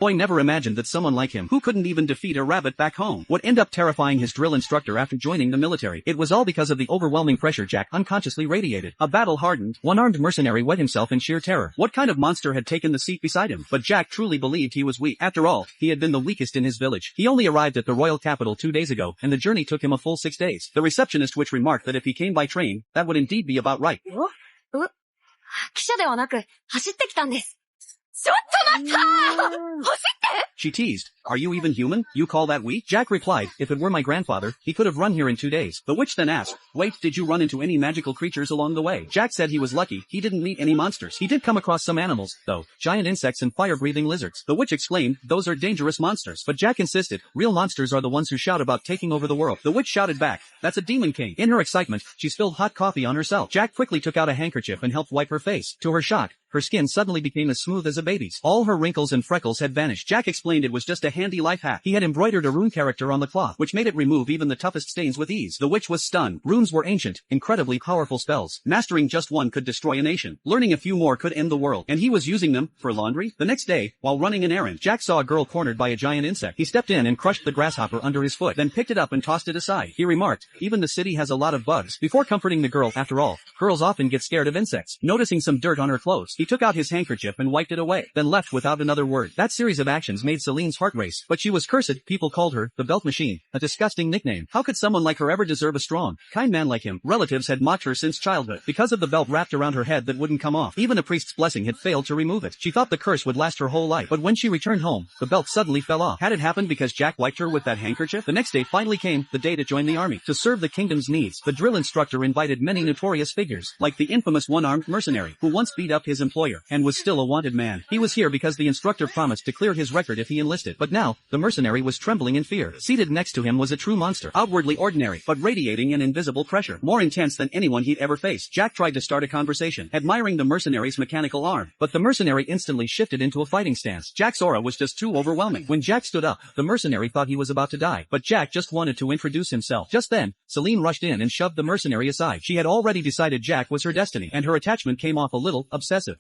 Boy never imagined that someone like him, who couldn't even defeat a rabbit back home, would end up terrifying his drill instructor after joining the military. It was all because of the overwhelming pressure Jack unconsciously radiated. A battle-hardened, one-armed mercenary wet himself in sheer terror. What kind of monster had taken the seat beside him? But Jack truly believed he was weak. After all, he had been the weakest in his village. He only arrived at the royal capital 2 days ago, and the journey took him a full 6 days. The receptionist which remarked that if he came by train, that would indeed be about right. 汽車ではなく、走ってきたんです。ちょっと待った走って She teased. Are you even human? You call that weak? Jack replied, if it were my grandfather, he could have run here in 2 days. The witch then asked, wait, did you run into any magical creatures along the way? Jack said he was lucky, he didn't meet any monsters. He did come across some animals, though, giant insects and fire-breathing lizards. The witch exclaimed, those are dangerous monsters. But Jack insisted, real monsters are the ones who shout about taking over the world. The witch shouted back, that's a demon king. In her excitement, she spilled hot coffee on herself. Jack quickly took out a handkerchief and helped wipe her face. To her shock, her skin suddenly became as smooth as a baby's. All her wrinkles and freckles had vanished. Jack explained it was just a handy life hack. He had embroidered a rune character on the cloth, which made it remove even the toughest stains with ease. The witch was stunned. Runes were ancient, incredibly powerful spells. Mastering just one could destroy a nation. Learning a few more could end the world. And he was using them for laundry? The next day, while running an errand, Jack saw a girl cornered by a giant insect. He stepped in and crushed the grasshopper under his foot, then picked it up and tossed it aside. He remarked, even the city has a lot of bugs. Before comforting the girl, after all, girls often get scared of insects. Noticing some dirt on her clothes, he took out his handkerchief and wiped it away, then left without another word. That series of actions made Celine's heart race, but she was cursed. People called her the Belt Machine, a disgusting nickname. How could someone like her ever deserve a strong, kind man like him? Relatives had mocked her since childhood because of the belt wrapped around her head that wouldn't come off. Even a priest's blessing had failed to remove it. She thought the curse would last her whole life, but when she returned home, the belt suddenly fell off. Had it happened because Jack wiped her with that handkerchief? The next day finally came, the day to join the army. To serve the kingdom's needs, the drill instructor invited many notorious figures, like the infamous one-armed mercenary, who once beat up his employer, and was still a wanted man. He was here because the instructor promised to clear his record if he enlisted, but now, the mercenary was trembling in fear. Seated next to him was a true monster, outwardly ordinary, but radiating an invisible pressure, more intense than anyone he'd ever faced. Jack tried to start a conversation, admiring the mercenary's mechanical arm, but the mercenary instantly shifted into a fighting stance. Jack's aura was just too overwhelming. When Jack stood up, the mercenary thought he was about to die, but Jack just wanted to introduce himself. Just then, Celine rushed in and shoved the mercenary aside. She had already decided Jack was her destiny, and her attachment came off a little obsessive.